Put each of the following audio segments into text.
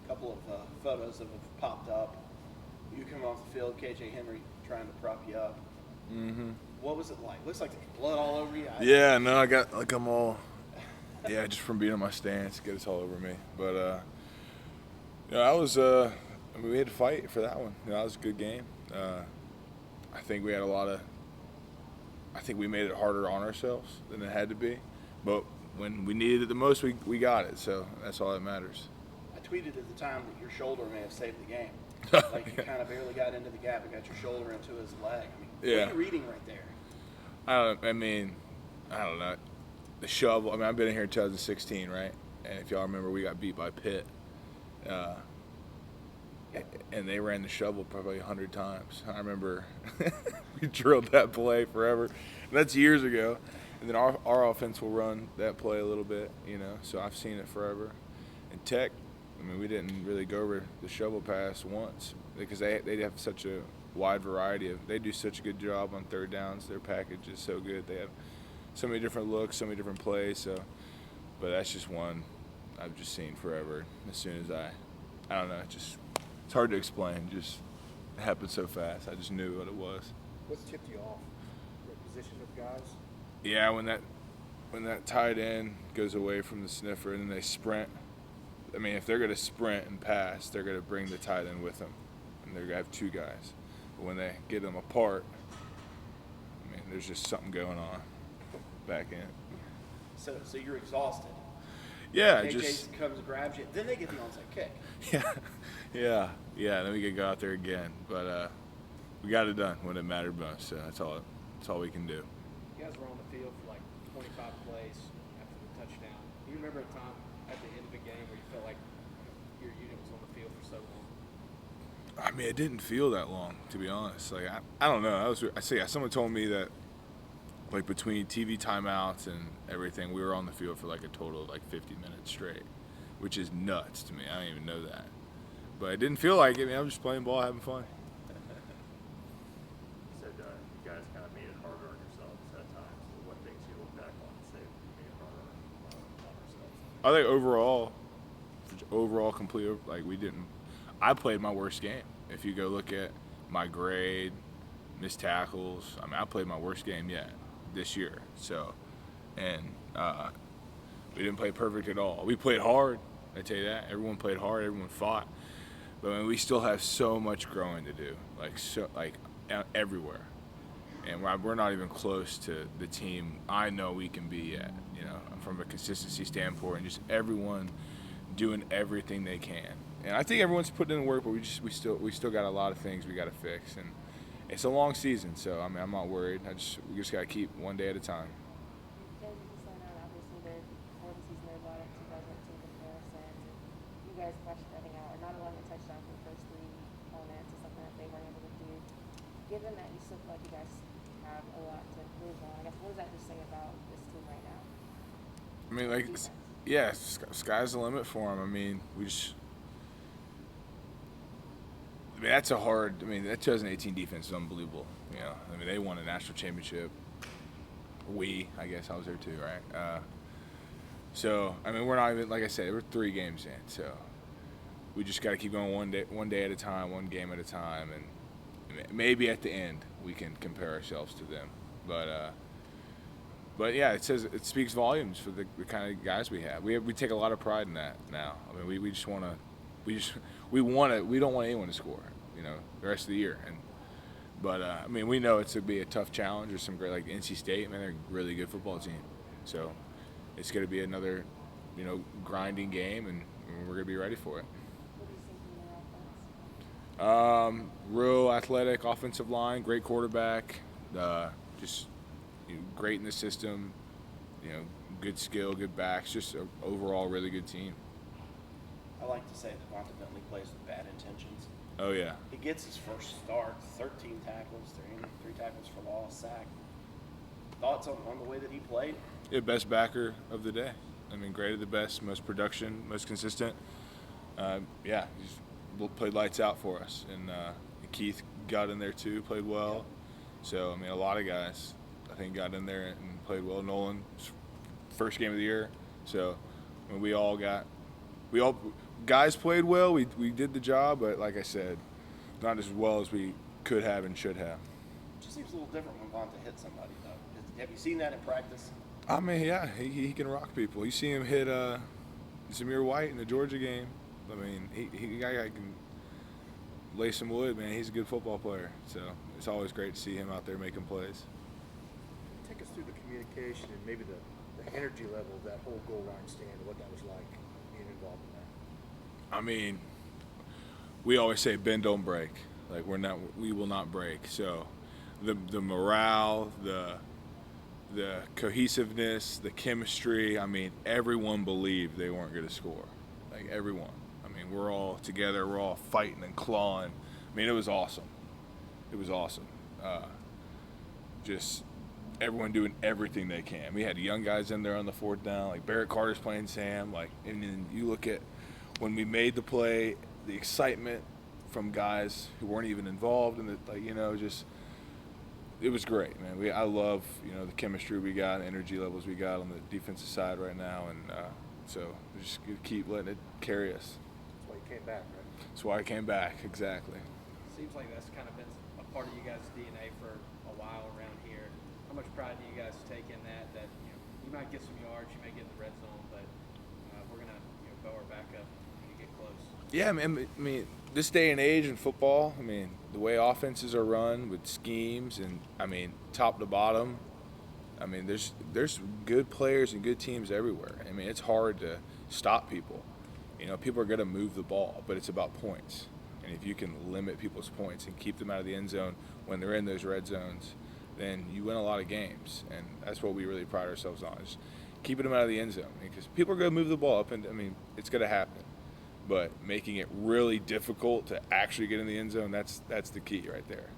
A couple of photos that have popped up. You come off the field, KJ Henry trying to prop you up. Mm-hmm. What was it like? Looks like there's blood all over you. Yeah, no, I got like I'm all, yeah, just from being on my stance, it gets all over me. But I was, I mean, we had to fight for that one. That was a good game. I think we had I think we made it harder on ourselves than it had to be, but when we needed it the most, we got it. So that's all that matters. I tweeted at the time that your shoulder may have saved the game. Like you kind of barely got into the gap and got your shoulder into his leg. I mean, Yeah. what are you reading right there? I don't know. The shovel. I mean, I've been in here in 2016, right? And if y'all remember, we got beat by Pitt. And they ran the shovel probably 100 times. I remember we drilled that play forever. That's years ago. And then our offense will run that play a little bit, so I've seen it forever. And Tech, I mean, we didn't really go over the shovel pass once because they have such a wide variety they do such a good job on third downs. Their package is so good. They have so many different looks, so many different plays. So, but that's just one I've just seen forever. As soon as I don't know, it's hard to explain. Just it happened so fast. I just knew what it was. What's tipped you off? The position of guys? Yeah, when that tight end goes away from the sniffer and then they sprint. I mean, if they're going to sprint and pass, they're going to bring the tight end with them, and they're going to have two guys. But when they get them apart, I mean, there's just something going on back in. So you're exhausted. Yeah, KJ just comes and grabs you. Then they get the onside kick. yeah. Then we could go out there again, but we got it done when it mattered most. So that's all we can do. You guys were on the field for like 25 plays after the touchdown. Do you remember a time at the end of the game where you felt like your unit was on the field for so long? I mean, it didn't feel that long, to be honest. Like I don't know. Someone told me that like between TV timeouts and everything, we were on the field for like a total of like 50 minutes straight, which is nuts to me. I don't even know that, but it didn't feel like it. I mean, I'm just playing ball, having fun. You said you guys kind of made it harder on yourselves at times. What things you look back on and say we made it harder on ourselves? I think overall, complete. Like I played my worst game. If you go look at my grade, missed tackles, I mean, I played my worst game yet this year. So, and we didn't play perfect at all. We played hard. I tell you that. Everyone played hard. Everyone fought. But I mean, we still have so much growing to do. Like everywhere. And we're not even close to the team I know we can be at. From a consistency standpoint, and just everyone doing everything they can. And I think everyone's putting in the work, but we still got a lot of things we got to fix. And it's a long season, so I mean I'm not worried. We just got to keep one day at a time. Guys, you just went out, obviously, before the season, there was a lot of 2019 comparisons. You guys crushed everything out, or not allowing a touchdown for the first three opponents is something that they weren't able to do. Given that you still feel like you guys have a lot to improve on, I guess what does that just say about this team right now? I mean, like, yeah, sky's the limit for them. I mean, that's a hard. I mean, that 2018 defense is unbelievable. I mean, they won a national championship. I guess I was there too, right? So, I mean, we're not even, like I said, we're 3 games in. So, we just got to keep going one day at a time, one game at a time, and maybe at the end we can compare ourselves to them. But yeah, it speaks volumes for the kind of guys we have. We take a lot of pride in that now. I mean, we just want to. We don't want anyone to score, the rest of the year. But I mean, we know it's going to be a tough challenge. There's some great, like NC State, man, they're a really good football team. So it's going to be another, grinding game, and we're going to be ready for it. What do you see from their offense? Real athletic offensive line, great quarterback, just great in the system, good skill, good backs, just an overall really good team. I like to say that Devonta Bentley plays with bad intentions. Oh, yeah. He gets his first start, 13 tackles, 3 tackles for loss, sack. Thoughts on the way that he played? Yeah, best backer of the day. I mean, graded the best, most production, most consistent. He's played lights out for us. And Keith got in there too, played well. So, I mean, a lot of guys, I think, got in there and played well. Nolan, first game of the year. So, I mean, we all got guys played well. We did the job, but like I said, not as well as we could have and should have. It just seems a little different when Vonta hits somebody, though. Have you seen that in practice? I mean, yeah, he can rock people. You see him hit Zamir White in the Georgia game. I mean, he guy can lay some wood, man. He's a good football player. So it's always great to see him out there making plays. Take us through the communication and maybe the energy level of that whole goal line stand, what that was like being involved in that. I mean, we always say bend don't break. Like we will not break. So the morale, the cohesiveness, the chemistry, I mean, everyone believed they weren't going to score. Like everyone. I mean, we're all together, we're all fighting and clawing. I mean, it was awesome. It was awesome. Just everyone doing everything they can. We had young guys in there on the fourth down, like Barrett Carter's playing Sam. Like, and then you look at when we made the play, the excitement from guys who weren't even involved in the, just it was great, man. I love, the chemistry we got, energy levels we got on the defensive side right now, and so we just keep letting it carry us. That's why you came back, right? That's why I came back, exactly. Seems like that's kind of been a part of you guys' DNA for a while around here. How much pride do you guys take in that? That you might get some yards, you may get in the red zone, but we're gonna bow our back up when you get close. Yeah, man. I mean, this day and age in football, I mean, the way offenses are run with schemes and, I mean, top to bottom, I mean, there's good players and good teams everywhere. I mean, it's hard to stop people. People are going to move the ball, but it's about points. And if you can limit people's points and keep them out of the end zone when they're in those red zones, then you win a lot of games. And that's what we really pride ourselves on, is keeping them out of the end zone. Because people are going to move the ball up, and, I mean, it's going to happen. But making it really difficult to actually get in the end zone, that's the key right there.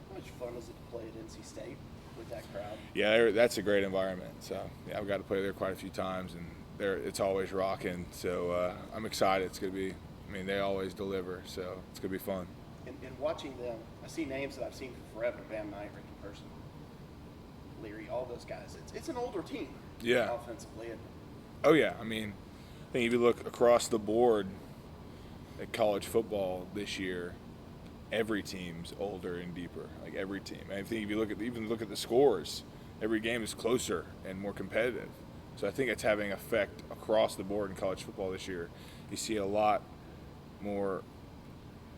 How much fun is it to play at NC State with that crowd? Yeah, that's a great environment. So, yeah, I've got to play there quite a few times, and it's always rocking. So I'm excited. It's going to be, I mean, they always deliver, so it's going to be fun. And watching them, I see names that I've seen for forever, Bam Knight, Ricky Person, Leary, all those guys. It's an older team. Yeah. Offensively. Oh, yeah. I mean, I think if you look across the board at college football this year, every team's older and deeper. Like every team. I think if you look at the scores, every game is closer and more competitive. So I think it's having effect across the board in college football this year. You see a lot more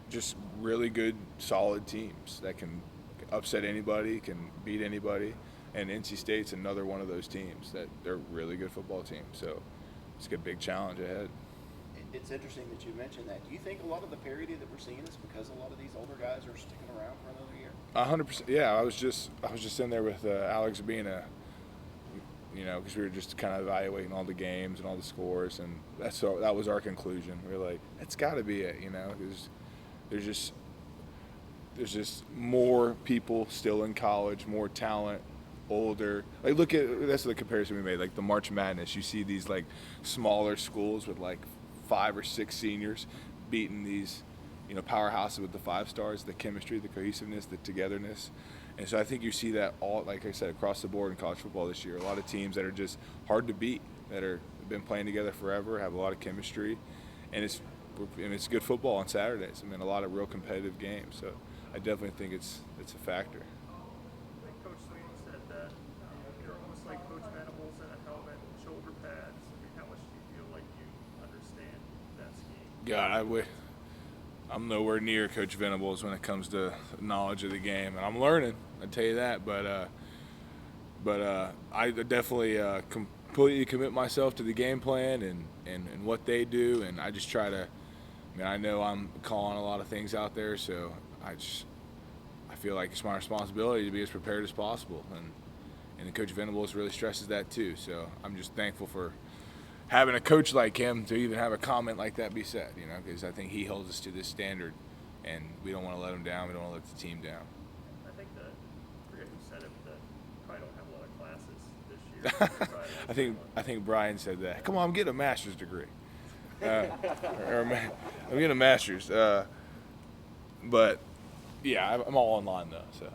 just really good, solid teams that can upset anybody, can beat anybody. And NC State's another one of those teams that they're a really good football team. So it's a big challenge ahead. It's interesting that you mentioned that. Do you think a lot of the parity that we're seeing is because a lot of these older guys are sticking around for another year? 100%. Yeah, I was just in there with Alex Bina, because we were just kind of evaluating all the games and all the scores, and that was our conclusion. We were like, that's got to be it, because there's just more people still in college, more talent, older. Like, that's the comparison we made. Like the March Madness, you see these like smaller schools with like 5 or 6 seniors beating these, powerhouses with the 5 stars, the chemistry, the cohesiveness, the togetherness. And so I think you see that all, like I said, across the board in college football this year. A lot of teams that are just hard to beat, that have been playing together forever, have a lot of chemistry, and it's good football on Saturdays. I mean, a lot of real competitive games. So I definitely think it's a factor. I think Coach Sweeney said that you're almost like Coach Venables in a helmet and shoulder pads. I mean, how much do you feel like you understand that scheme? God, I'm nowhere near Coach Venables when it comes to knowledge of the game, and I'm learning. I tell you that, but I definitely completely commit myself to the game plan and what they do, and I just try to. I mean, I know I'm calling a lot of things out there, so I feel like it's my responsibility to be as prepared as possible, and Coach Venables really stresses that too. So I'm just thankful for having a coach like him to even have a comment like that be said, because I think he holds us to this standard, and we don't want to let him down. We don't want to let the team down. I think I forget who said it, but probably don't have a lot of classes this year. I think Bryan said that. Come on, I'm getting a master's degree. I'm getting a master's. But yeah, I'm all online though, so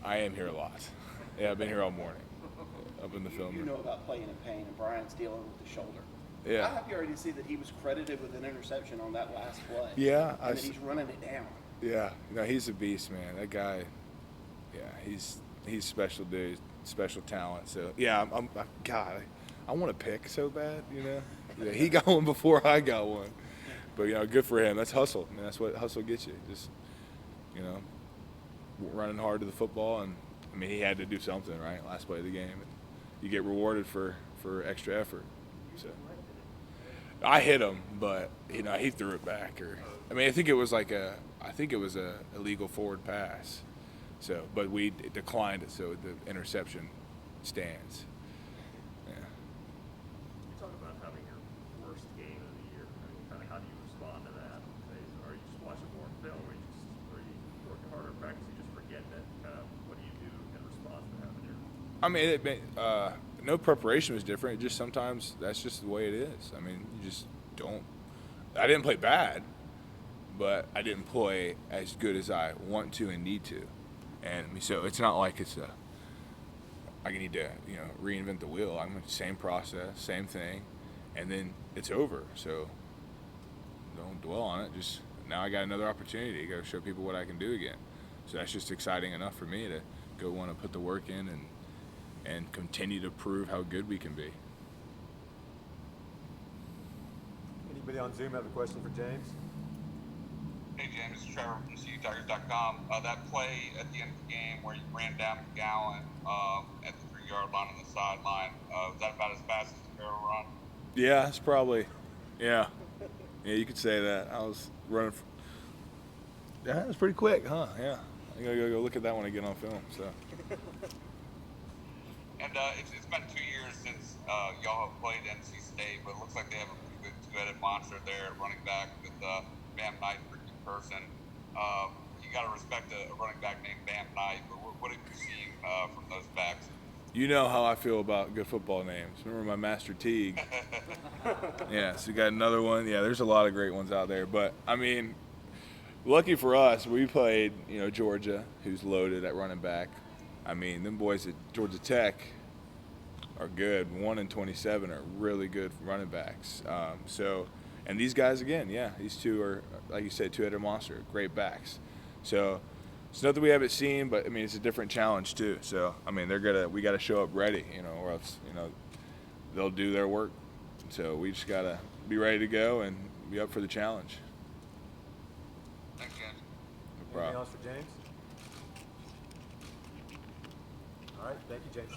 I am here a lot. Yeah, I've been here all morning, up in the film You room. know about playing in pain, and Brian's dealing with the shoulder. Yeah. I'm happy already to see that he was credited with an interception on that last play. Yeah, and that he's running it down. Yeah, no, he's a beast, man. That guy, yeah, he's special dude, special talent. So yeah, God, I want to pick so bad, you know. Yeah, he got one before I got one, but you know, good for him. That's hustle, man. That's what hustle gets you. Just, you know, running hard to the football, and I mean, he had to do something, right? Last play of the game, you get rewarded for extra effort. So I hit him, but you know, he threw it back, or I mean, I think it was a illegal forward pass. So, but we declined it, so the interception stands. Yeah. You talk about having your worst game of the year. I mean, kind of how do you respond to that? Are you just watching more film, or are you working harder in practice? You just forgetting it. Kind of, what do you do in response to having your? I mean, no preparation was different. Just sometimes that's just the way it is. I mean, you just don't. I didn't play bad, but I didn't play as good as I want to and need to. And so it's not like I need to, you know, reinvent the wheel. I'm the same process, same thing, and then it's over. So don't dwell on it. Just now I got another opportunity to go show people what I can do again. So that's just exciting enough for me to go want to put the work in and continue to prove how good we can be. Anybody on Zoom have a question for James? Hey James, it's Trevor from CUTigers.com. That play at the end of the game where you ran down McGowan at the 3-yard line on the sideline, was that about as fast as the barrel run? Yeah, it's probably, yeah, you could say that. I was running. Yeah, it was pretty quick, huh? Yeah, I gotta go look at that one again on film. So. And it's been 2 years since y'all have played NC State, but it looks like they have a pretty good two-headed monster there at running back with Bam Knight and Ricky Person. You got to respect a running back named Bam Knight, but what have you seen from those backs? You know how I feel about good football names. Remember my Master Teague? Yeah, so you got another one. Yeah, there's a lot of great ones out there. But, I mean, lucky for us, we played, you know, Georgia, who's loaded at running back. I mean, them boys at Georgia Tech are good. 1 and 27 are really good running backs. And these guys, again, yeah, these two are, like you said, two-headed monster, great backs. So it's nothing we haven't seen, but, I mean, it's a different challenge, too. So, I mean, we got to show up ready, you know, or else, you know, they'll do their work. So we just got to be ready to go and be up for the challenge. Thanks, James. No problem. Anything else for James? All right, thank you, James.